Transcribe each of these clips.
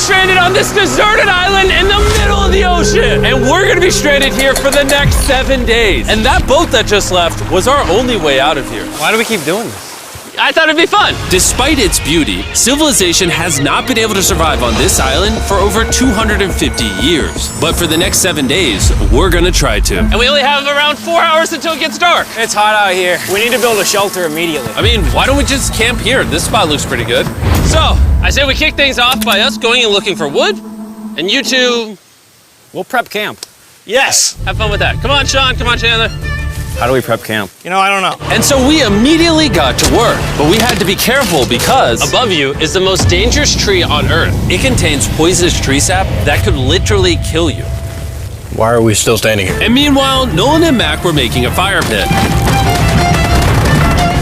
stranded on this deserted island in the middle of the ocean. And we're gonna be stranded here for the next 7 days. And that boat that just left was our only way out of here. Why do we keep doing this? I thought it'd be fun. Despite its beauty, civilization has not been able to survive on this island for over 250 years. But for the next 7 days, we're gonna try to. And we only have around 4 hours until it gets dark. It's hot out here. We need to build a shelter immediately. I mean, why don't we just camp here? This spot looks pretty good. So, I say we kick things off by us going and looking for wood, and you two We'll prep camp. yes, have fun with that. Come on, Sean, come on, Chandler. How do we prep camp? You know, I don't know. And so we immediately got to work, but we had to be careful because Above you is the most dangerous tree on Earth. it contains poisonous tree sap that could literally kill you. Why are we still standing here? And meanwhile, Nolan and Mac were making a fire pit.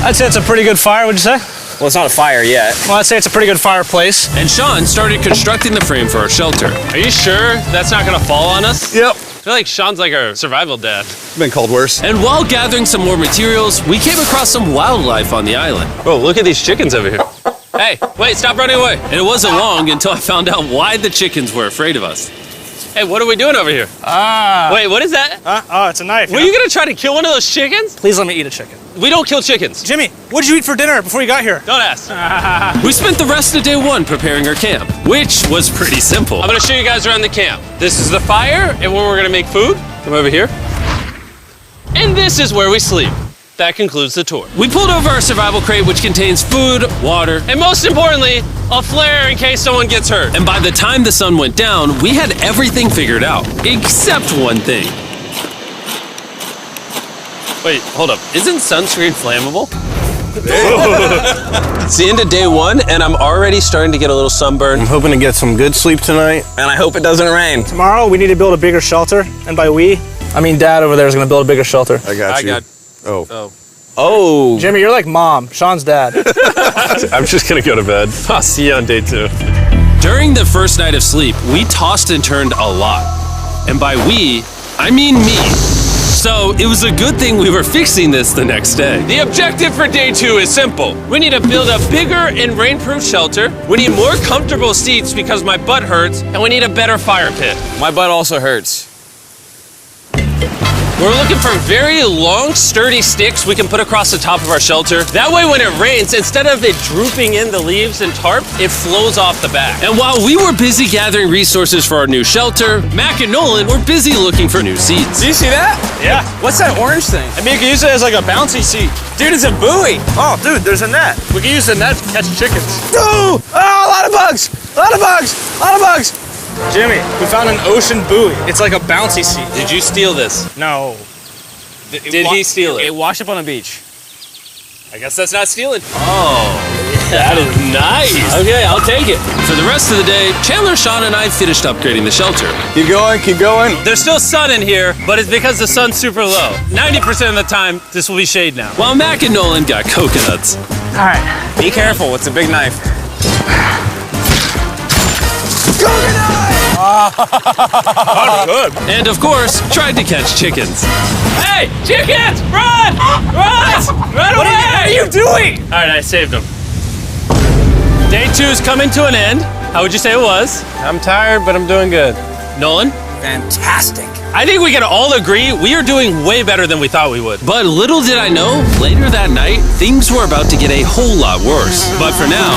I'd say it's a pretty good fire, would you say? Well, it's not a fire yet. Well, I'd say it's a pretty good fireplace. And Sean started constructing the frame for our shelter. Are you sure that's not gonna fall on us? Yep. I feel like Sean's like our survival dad. Been called worse. And while gathering some more materials, we came across some wildlife on the island. Bro, look at these chickens over here. Hey, wait, stop running away. And it wasn't long until I found out why the chickens were afraid of us. Hey, what are we doing over here? Wait, what is that? Oh, it's a knife. Were you gonna try to kill one of those chickens? Please let me eat a chicken. We don't kill chickens. Jimmy, what did you eat for dinner before you got here? Don't ask. We spent the rest of day one preparing our camp, which was pretty simple. I'm gonna show you guys around the camp. This is the fire and where we're gonna make food. Come over here. And this is where we sleep. That concludes the tour. We pulled over our survival crate, which contains food, water, And most importantly, a flare in case someone gets hurt. and by the time the sun went down, we had everything figured out, except one thing. Wait, hold up. Isn't sunscreen flammable? It's the end of day one, and I'm already starting to get a little sunburn. I'm hoping to get some good sleep tonight. And I hope it doesn't rain. Tomorrow, we need to build a bigger shelter. And by we, I mean Dad over there is going to build a bigger shelter. I got you. Oh. Oh. Jimmy, you're like Mom. Sean's dad. I'm just gonna go to bed. I'll see you on day 2. During the first night of sleep, we tossed and turned a lot. And by we, I mean me. So it was a good thing we were fixing this the next day. The objective for day 2 is simple. We need to build a bigger and rainproof shelter. We need more comfortable seats because my butt hurts, and we need a better fire pit. My butt also hurts. We're looking for very long, sturdy sticks we can put across the top of our shelter. That way when it rains, instead of it drooping in the leaves and tarp, it flows off the back. And while we were busy gathering resources for our new shelter, Mac and Nolan were busy looking for new seats. Do you see that? Yeah. What's that orange thing? I mean, you can use it as like a bouncy seat. Dude, it's a buoy. Oh, dude, there's a net. We can use the net to catch chickens. Oh, a lot of bugs. A lot of bugs. A lot of bugs. Jimmy, we found an ocean buoy. It's like a bouncy seat. Did you steal this? No. Did he steal it? It washed up on the beach. I guess that's not stealing. Oh, that is nice. Okay, I'll take it. For the rest of the day, Chandler, Sean, and I finished upgrading the shelter. Keep going, keep going. There's still sun in here, but it's because the sun's super low. 90% of the time, this will be shade now. While Mac and Nolan got coconuts. All right. Be careful. It's a big knife. Good. And of course, tried to catch chickens. Hey, chickens, run! Run! Run away! What are you doing? All right, I saved them. Day 2's coming to an end. How would you say it was? I'm tired, but I'm doing good. Nolan? Fantastic. I think we can all agree we are doing way better than we thought we would. But little did I know, later that night, things were about to get a whole lot worse. But for now,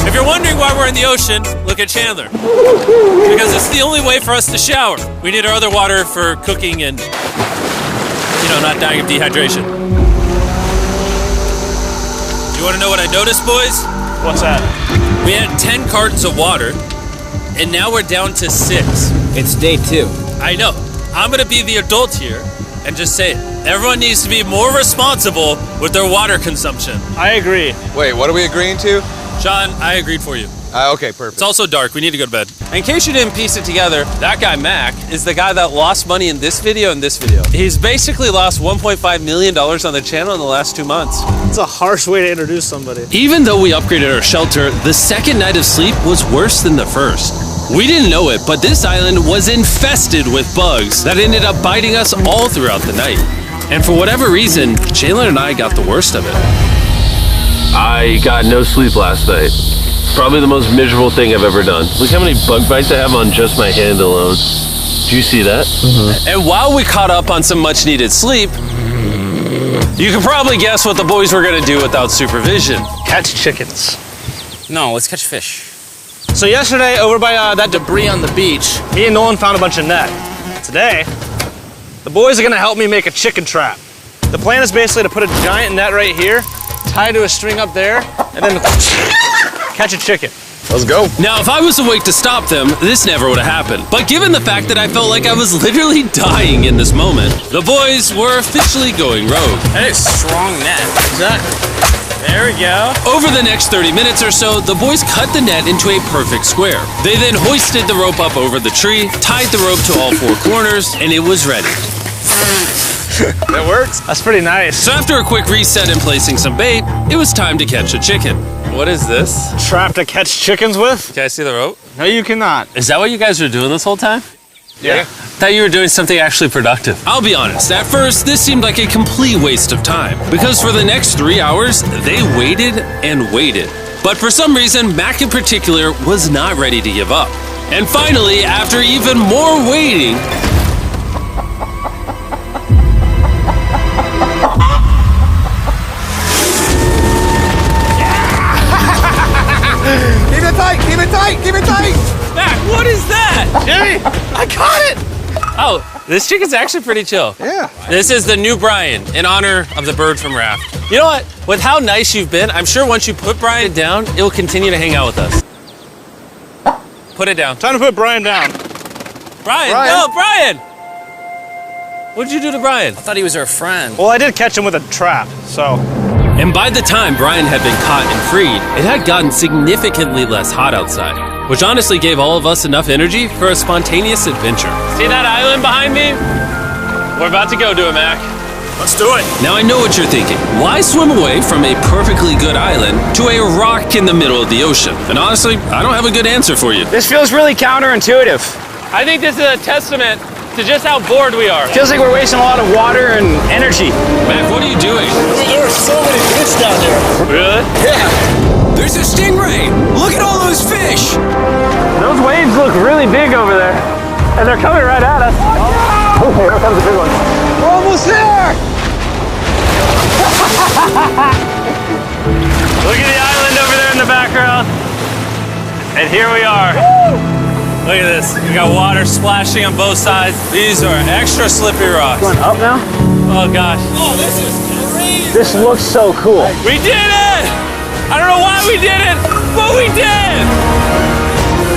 If you're wondering why we're in the ocean, look at Chandler. Because it's the only way for us to shower. We need our other water for cooking and, not dying of dehydration. You want to know what I noticed, boys? What's that? We had 10 cartons of water, and now we're down to 6. It's day 2. I know. I'm going to be the adult here and just say it. Everyone needs to be more responsible with their water consumption. I agree. Wait, what are we agreeing to? Sean, I agreed for you. Okay, perfect. It's also dark. We need to go to bed. In case you didn't piece it together, that guy Mac is the guy that lost money in this video and this video. He's basically lost $1.5 million on the channel in the last 2 months. It's a harsh way to introduce somebody. even though we upgraded our shelter, the second night of sleep was worse than the first. We didn't know it, but this island was infested with bugs that ended up biting us all throughout the night. And for whatever reason, Chandler and I got the worst of it. I got no sleep last night. Probably the most miserable thing I've ever done. Look how many bug bites I have on just my hand alone. Do you see that? And while we caught up on some much needed sleep, you can probably guess what the boys were gonna do without supervision. Catch chickens. No, let's catch fish. So yesterday, over by that debris on the beach, me and Nolan found a bunch of net. Today, the boys are gonna help me make a chicken trap. The plan is basically to put a giant net right here, tie to a string up there, and then catch a chicken. Let's go. Now, if I was awake to stop them, this never would have happened. But given the fact that I felt like I was literally dying in this moment, the boys were officially going rogue. That is strong net. Exactly. There we go. Over the next 30 minutes or so, the boys cut the net into a perfect square. They then hoisted the rope up over the tree, tied the rope to all four corners, and it was ready. That works. That's pretty nice. So after a quick reset and placing some bait, it was time to catch a chicken. What is this? Trap to catch chickens with? Can I see the rope? No, you cannot. Is that what you guys were doing this whole time? Yeah. I thought you were doing something actually productive. I'll be honest, at first, this seemed like a complete waste of time. Because for the next 3 hours, they waited and waited. But for some reason, Mac in particular was not ready to give up. And finally, after even more waiting, Keep it tight, keep it tight, keep it tight. Mac, what is that? Jimmy, I caught it! Oh, this chicken's actually pretty chill. Yeah. This is the new Brian in honor of the bird from Raft. You know what? With how nice you've been, I'm sure once you put Brian down, it will continue to hang out with us. Put it down. Time to put Brian down. Brian, Brian. no, Brian! What'd you do to Brian? I thought he was our friend. Well, I did catch him with a trap, so. and by the time Brian had been caught and freed, it had gotten significantly less hot outside, which honestly gave all of us enough energy for a spontaneous adventure. See that island behind me? We're about to go to it, Mac. Let's do it. Now I know what you're thinking. Why swim away from a perfectly good island to a rock in the middle of the ocean? And honestly, I don't have a good answer for you. This feels really counterintuitive. I think this is a testament to just how bored we are. Feels like we're wasting a lot of water and energy. Mac, what are you doing? There are so many fish down there. Really? Yeah. There's a stingray. Look at all those fish. Those waves look really big over there, and they're coming right at us. Oh, here comes a big one. We're almost there. Look at the island over there in the background. And here we are. Look at this. We got water splashing on both sides. These are extra slippery rocks. Going up now? Oh gosh. Oh, this is crazy. This looks so cool. We did it! I don't know why we did it, but we did!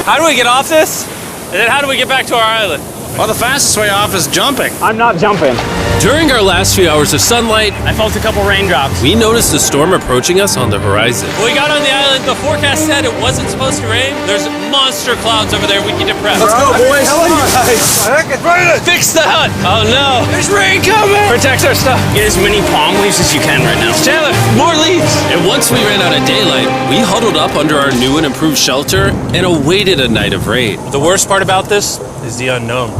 How do we get off this? And then how do we get back to our island? Well, the fastest way off is jumping. I'm not jumping. During our last few hours of sunlight, I felt a couple raindrops. we noticed a storm approaching us on the horizon. When we got on the island, the forecast said it wasn't supposed to rain. There's monster clouds over there we can depress. Let's go, boys. Guys. Fix the hut! Oh no! There's rain coming. Protect our stuff. Get as many palm leaves as you can right now. Chandler, more leaves! And once we ran out of daylight, we huddled up under our new and improved shelter and awaited a night of rain. The worst part about this is the unknown.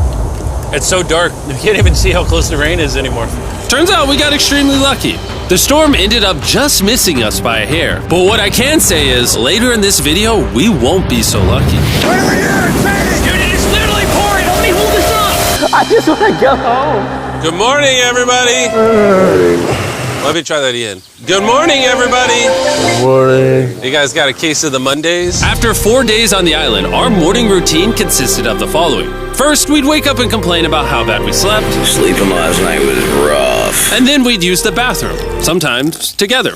It's so dark, you can't even see how close the rain is anymore. Turns out we got extremely lucky. The storm ended up just missing us by a hair. But what I can say is, later in this video, we won't be so lucky. Over here, it's raining. Dude, it is literally pouring! Help me hold this up! I just want to go home. Good morning, everybody! Let me try that again. Good morning, everybody! Good morning. You guys got a case of the Mondays? After 4 days on the island, our morning routine consisted of the following. First, we'd wake up and complain about how bad we slept. Sleeping last night was rough. And then we'd use the bathroom, sometimes together.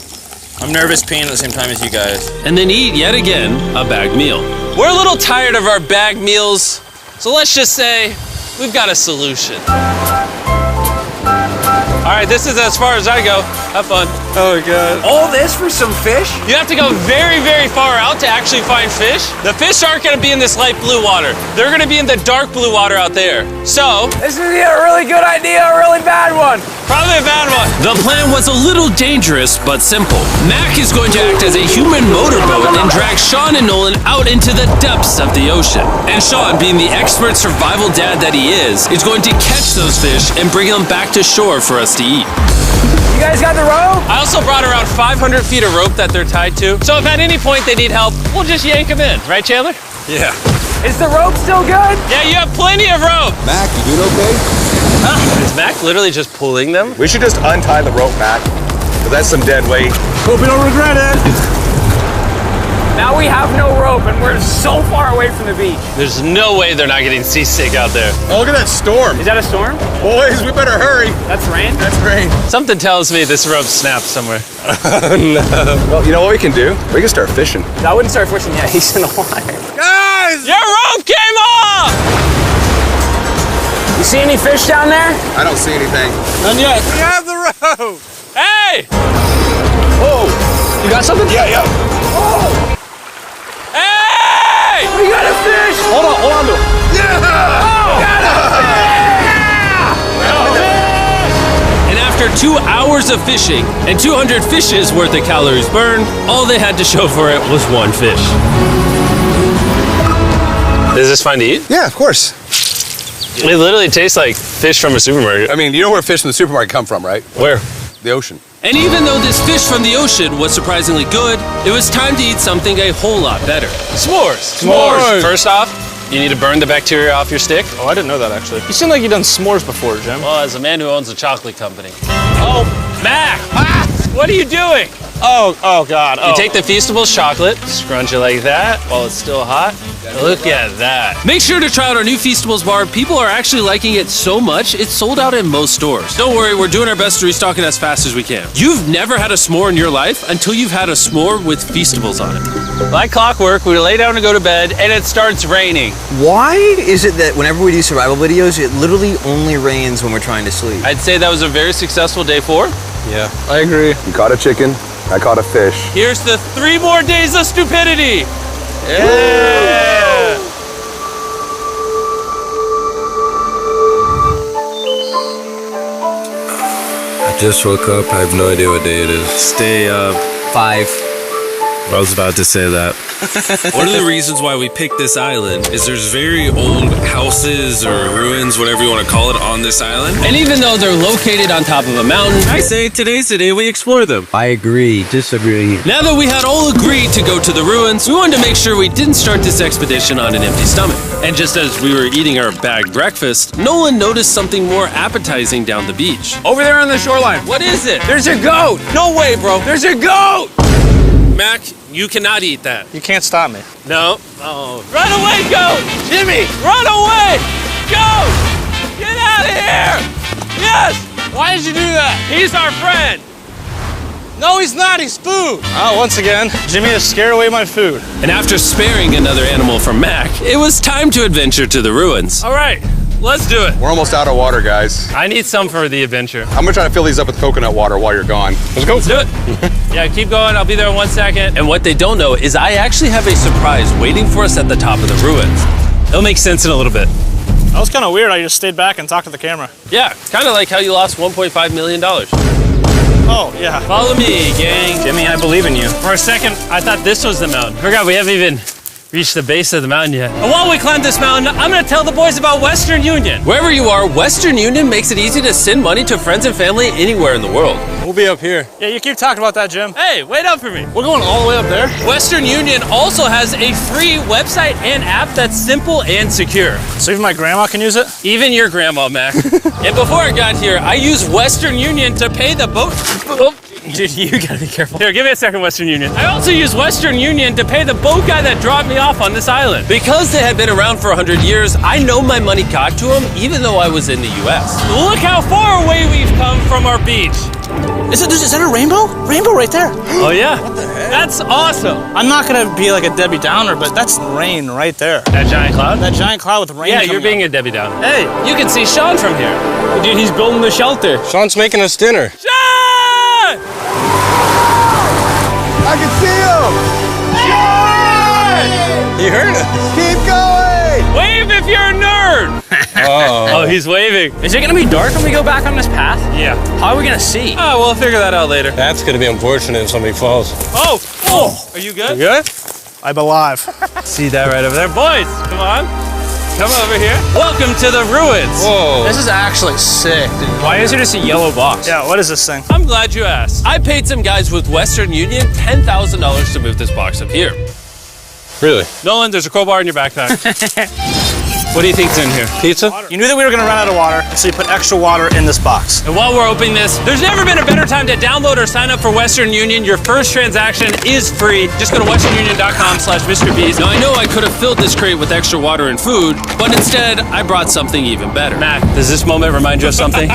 I'm nervous peeing at the same time as you guys. And then eat yet again a bagged meal. We're a little tired of our bag meals, so let's just say we've got a solution. All right, this is as far as I go. Have fun. Oh, God. All this for some fish? You have to go very, very far out to actually find fish. The fish aren't gonna be in this light blue water. They're gonna be in the dark blue water out there. So, This is either a really good idea or a really bad one. probably a bad one. The plan was a little dangerous, but simple. Mac is going to act as a human motorboat and drag Sean and Nolan out into the depths of the ocean. And Sean, being the expert survival dad that he is going to catch those fish and bring them back to shore for us to eat. You guys got the rope? I also brought around 500 feet of rope that they're tied to. So if at any point they need help, we'll just yank them in. Right, Chandler? Yeah. Is the rope still good? Yeah, you have plenty of rope. Mac, you doing okay? Is Mac literally just pulling them? We should just untie the rope, Mac. Because that's some dead weight. Hope you don't regret it. Now we have no rope and we're so far away from the beach. There's no way they're not getting seasick out there. Oh, look at that storm. Is that a storm? Boys, we better hurry. That's rain? That's rain. Something tells me this rope snapped somewhere. Well, you know what we can do? We can start fishing. I wouldn't start fishing yet. He's in the water. Guys! Your rope came off! You see any fish down there? I don't see anything. None yet. We have the rope. Hey! Oh! You got something? Yeah. Hey! We got a fish! Hold on to it. And after 2 hours of fishing and 200 fishes worth of calories burned, all they had to show for it was one fish. Is this fine to eat? Yeah, of course. It literally tastes like fish from a supermarket. I mean, you know where fish from the supermarket come from, right? Where? The ocean. And even though this fish from the ocean was surprisingly good, it was time to eat something a whole lot better. S'mores. S'mores. First off, you need to burn the bacteria off your stick. Oh, I didn't know that actually. You seem like you've done s'mores before, Jim. Well, as a man who owns a chocolate company. Oh, Mac! What are you doing? Oh God. You take the Feastables chocolate, scrunch it like that while it's still hot. Look at that. Make sure to try out our new Feastables bar. People are actually liking it so much, it's sold out in most stores. Don't worry, we're doing our best to restock it as fast as we can. You've never had a s'more in your life until you've had a s'more with Feastables on it. Like clockwork, we lay down to go to bed and it starts raining. Why is it that whenever we do survival videos, it literally only rains when we're trying to sleep? I'd say that was a very successful day 4. Yeah. I agree. You caught a chicken. I caught a fish. Here's the 3 more days of stupidity. Yeah. I just woke up. I have no idea what day it is. Stay up. 5. I was about to say that. One of the reasons why we picked this island is there's very old houses or ruins, whatever you want to call it, on this island. And even though they're located on top of a mountain, I say today's the day we explore them. I agree. Disagree. Now that we had all agreed to go to the ruins, we wanted to make sure we didn't start this expedition on an empty stomach. And just as we were eating our bag breakfast, Nolan noticed something more appetizing down the beach. Over there on the shoreline. what is it? There's a goat. No way, bro. There's a goat. Mac, you cannot eat that. You can't stop me. No. Oh. Run away, goat! Jimmy! Run away! Goat! Get out of here! Yes! Why did you do that? He's our friend! No, he's not. He's food. Oh, once again, Jimmy has scared away my food. And after sparing another animal from Mac, it was time to adventure to the ruins. All right, let's do it. We're almost out of water, guys. I need some for the adventure. I'm gonna try to fill these up with coconut water while you're gone. Let's go. Let's do it. Yeah, keep going. I'll be there in 1 second. And what they don't know is I actually have a surprise waiting for us at the top of the ruins. It'll make sense in a little bit. That was kind of weird. I just stayed back and talked to the camera. Yeah, kind of like how you lost $1.5 million. Oh, yeah. Follow me, gang. Jimmy, I believe in you. For a second, I thought this was the mountain. Forgot we haven't even reached the base of the mountain yet. And while we climb this mountain, I'm gonna tell the boys about Western Union. Wherever you are, Western Union makes it easy to send money to friends and family anywhere in the world. We'll be up here. Yeah, you keep talking about that, Jim. Hey, wait up for me. We're going all the way up there. Western Union also has a free website and app that's simple and secure. So even my grandma can use it? Even your grandma, Mac. And before I got here, I used Western Union to pay the boat. Oh, dude, you gotta be careful. Here, give me a second, Western Union. I also used Western Union to pay the boat guy that dropped me off on this island. Because they had been around for 100 years, I know my money got to them even though I was in the US. Look how far away we've come from our beach. Is that a rainbow? Rainbow right there. Oh yeah? What the heck? That's awesome. I'm not gonna be like a Debbie Downer, but that's rain right there. That giant cloud? That giant cloud with rain. Yeah, you're being a Debbie Downer. Hey, you can see Sean from here. Dude, he's building the shelter. Sean's making us dinner. Sean! I can see him! You heard it. Keep going! Wave if you're a nerd! Oh, he's waving. Is it gonna be dark when we go back on this path? Yeah. How are we gonna see? Oh, we'll figure that out later. That's gonna be unfortunate if somebody falls. Oh! Oh! Are you good? You good? I'm alive. See that right over there? Boys, come on. Come over here. Welcome to the ruins. Whoa. This is actually sick, dude. Why is it just a yellow box? Yeah, what is this thing? I'm glad you asked. I paid some guys with Western Union $10,000 to move this box up here. Really? Nolan, there's a crowbar in your backpack. What do you think's in here? Pizza? You knew that we were gonna run out of water, so you put extra water in this box. And while we're opening this, there's never been a better time to download or sign up for Western Union. Your first transaction is free. Just go to westernunion.com/MrBeast. Now, I know I could have filled this crate with extra water and food, but instead, I brought something even better. Matt, does this moment remind you of something?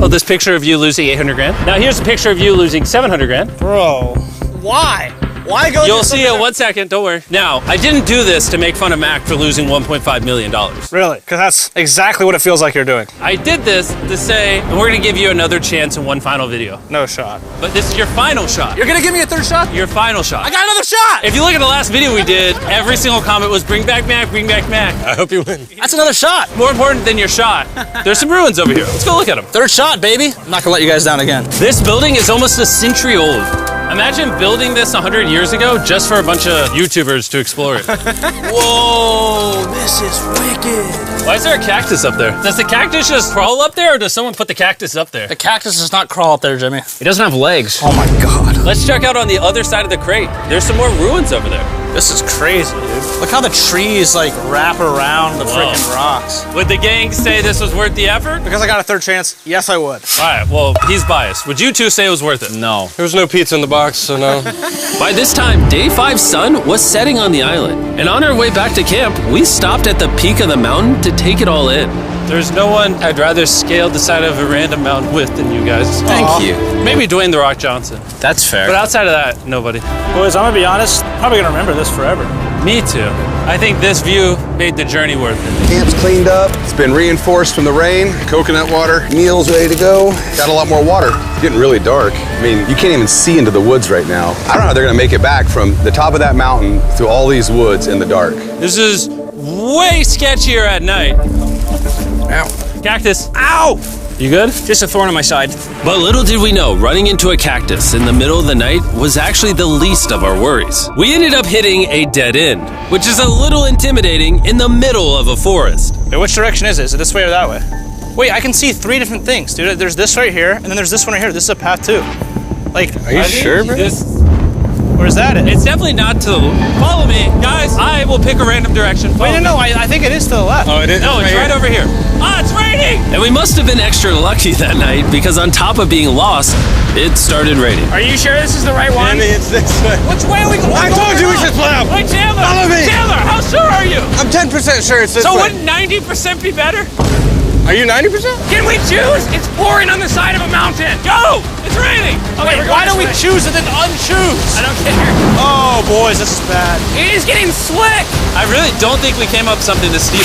Oh, this picture of you losing 800 grand? Now here's a picture of you losing 700 grand. Bro, why? Why go? You'll see it in 1 second, don't worry. Now, I didn't do this to make fun of Mac for losing $1.5 million. Really? Because that's exactly what it feels like you're doing. I did this to say, and we're gonna give you another chance in one final video. No shot. But this is your final shot. You're gonna give me a third shot? Your final shot. I got another shot! If you look at the last video we did, every single comment was bring back Mac, bring back Mac. I hope you win. That's another shot. More important than your shot, there's some ruins over here. Let's go look at them. Third shot, baby. I'm not gonna let you guys down again. This building is almost a century old. Imagine building this 100 years ago just for a bunch of YouTubers to explore it. Whoa, this is wicked. Why is there a cactus up there? Does the cactus just crawl up there, or does someone put the cactus up there? The cactus does not crawl up there, Jimmy. It doesn't have legs. Oh my God. Let's check out on the other side of the crate. There's some more ruins over there. This is crazy, dude. Look how the trees like wrap around the freaking rocks. Would the gang say this was worth the effort? Because I got a third chance, yes I would. All right, well, he's biased. Would you two say it was worth it? No. There was no pizza in the box, so no. By this time, Day 5's sun was setting on the island, and on our way back to camp, we stopped at the peak of the mountain to take it all in. There's no one I'd rather scale the side of a random mountain with than you guys. Thank you. Maybe Dwayne The Rock Johnson. That's fair. But outside of that, nobody. Boys, I'm gonna be honest, probably gonna remember this forever. Me too. I think this view made the journey worth it. Camp's cleaned up. It's been reinforced from the rain. Coconut water. Meal's ready to go. Got a lot more water. It's getting really dark. I mean, you can't even see into the woods right now. I don't know how they're gonna make it back from the top of that mountain through all these woods in the dark. This is way sketchier at night. Ow. Cactus. Ow! You good? Just a thorn in my side. But little did we know, running into a cactus in the middle of the night was actually the least of our worries. We ended up hitting a dead end, which is a little intimidating in the middle of a forest. Wait, which direction is it? Is it this way or that way? Wait, I can see 3 different things, dude. There's this right here, and then there's this one right here. This is a path too. Like, Are you sure, bro? where's that at? It's definitely not to the... Follow me. Guys, I will pick a random direction. Wait, no, I think it is to the left. Oh, it is? No, it's right over here. Ah, it's raining! And we must have been extra lucky that night because on top of being lost, it started raining. Are you sure this is the right one? It's this way. Which way are we going? I told you we should play up. Wait, Chandler! Follow me. Chandler, how sure are you? I'm 10% sure it's this So way. wouldn't 90% be better? Are you 90%? Can we choose? It's pouring on the side of a mountain. Go! It's raining! Okay, Wait, why don't we choose and then unchoose? I don't care. Oh, boys, this is bad. It is getting slick. I really don't think we came up with something to steal.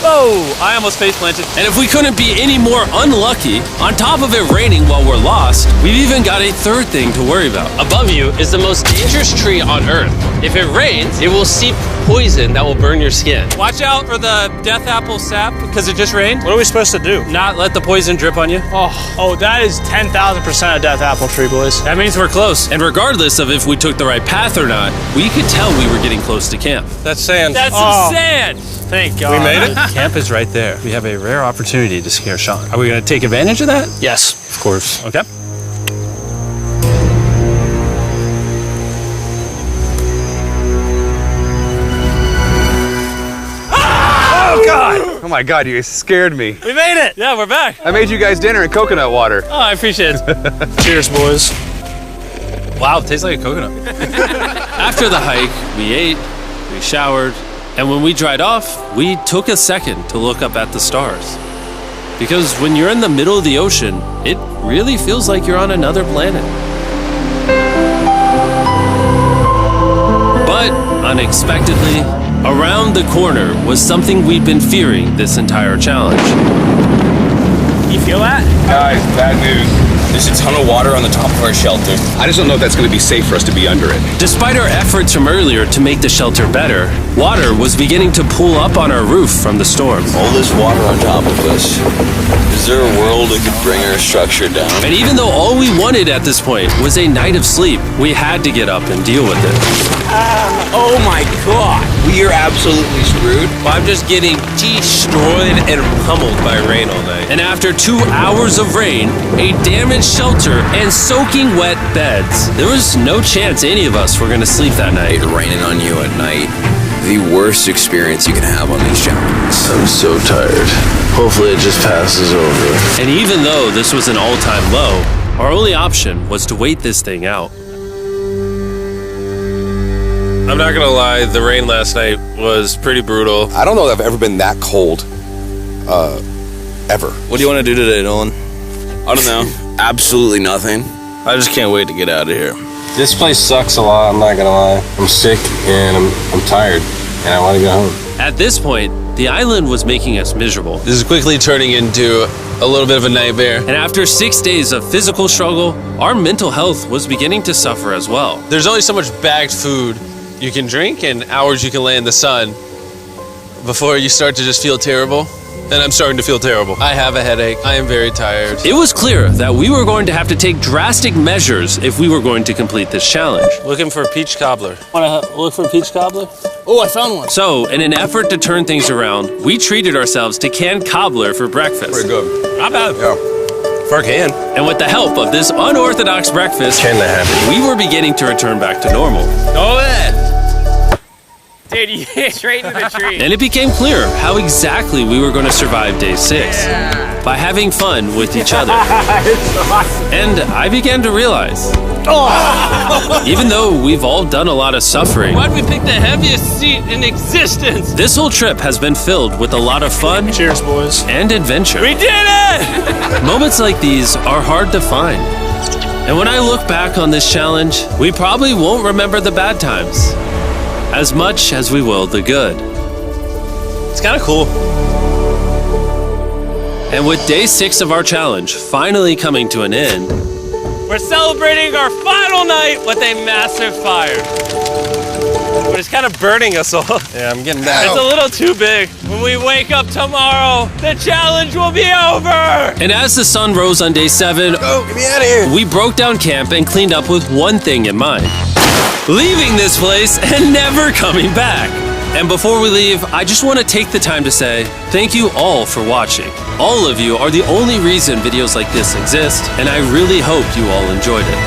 Oh, I almost face planted. And if we couldn't be any more unlucky, on top of it raining while we're lost, we've even got a third thing to worry about. Above you is the most dangerous tree on Earth. If it rains, it will seep poison that will burn your skin. Watch out for the death apple sap because it just rained. What are we supposed to do? Not let the poison drip on you. Oh, that is 10,000% a death apple tree, boys. That means we're close. And regardless of if we took the right path or not, we could tell we were getting close to camp. That's sand. That's Oh. some sand. Thank God. We made it? Camp is right there. We have a rare opportunity to scare Sean. Are we going to take advantage of that? Yes. Of course. Okay. Oh, God. Oh my God, you guys scared me. We made it. Yeah, we're back. I made you guys dinner in coconut water. Oh, I appreciate it. Cheers, boys. Wow, it tastes like a coconut. After the hike, we ate, we showered, and when we dried off, we took a second to look up at the stars. Because when you're in the middle of the ocean, it really feels like you're on another planet. But unexpectedly, around the corner was something we'd been fearing this entire challenge. You feel that? Guys, bad news. There's a ton of water on the top of our shelter. I just don't know if that's going to be safe for us to be under it. Despite our efforts from earlier to make the shelter better, Water was beginning to pool up on our roof from the storm. All this water on top of us. Is there a world that could bring our structure down? And even though all we wanted at this point was a night of sleep, we had to get up and deal with it. Oh my god. We are absolutely screwed. I'm just getting destroyed and pummeled by rain all night. And after 2 hours of rain, a damaged shelter, and soaking wet beds, there was no chance any of us were going to sleep that night. Raining on you at night. The worst experience you can have on these challenges. I'm so tired. Hopefully it just passes over. And even though this was an all-time low, our only option was to wait this thing out. I'm not gonna lie, the rain last night was pretty brutal. I don't know that I've ever been that cold, ever. What do you want to do today, Nolan? I don't know. Absolutely nothing. I just can't wait to get out of here. This place sucks a lot, I'm not gonna lie. I'm sick and I'm tired and I wanna go home. At this point, the island was making us miserable. This is quickly turning into a little bit of a nightmare. And after 6 days of physical struggle, our mental health was beginning to suffer as well. There's only so much bagged food you can drink and hours you can lay in the sun before you start to just feel terrible. And I'm starting to feel terrible. I have a headache. I am very tired. It was clear that we were going to have to take drastic measures if we were going to complete this challenge. Looking for a peach cobbler. Want to look for a peach cobbler? Oh, I found one. So, in an effort to turn things around, we treated ourselves to canned cobbler for breakfast. Pretty good. Not bad. Yeah. For a can. And with the help of this unorthodox breakfast, Can that happen? we were beginning to return back to normal. Go ahead. Dude, you hit straight into the tree. And it became clear how exactly we were going to survive day 6. By having fun with each other. And I began to realize, even though we've all done a lot of suffering, Why'd we pick the heaviest seat in existence? this whole trip has been filled with a lot of fun Cheers, boys. and adventure. We did it! Moments like these are hard to find. And when I look back on this challenge, we probably won't remember the bad times as much as we will the good. It's kind of cool. And with day 6 of our challenge finally coming to an end, We're celebrating our final night with a massive fire. But it's kind of burning us all. Yeah, I'm getting that. It's a little too big. When we wake up tomorrow, the challenge will be over! and as the sun rose on day 7, Oh, get me out of here. we broke down camp and cleaned up with one thing in mind: leaving this place and never coming back. And before we leave, I just want to take the time to say thank you all for watching. All of you are the only reason videos like this exist, and I really hope you all enjoyed it.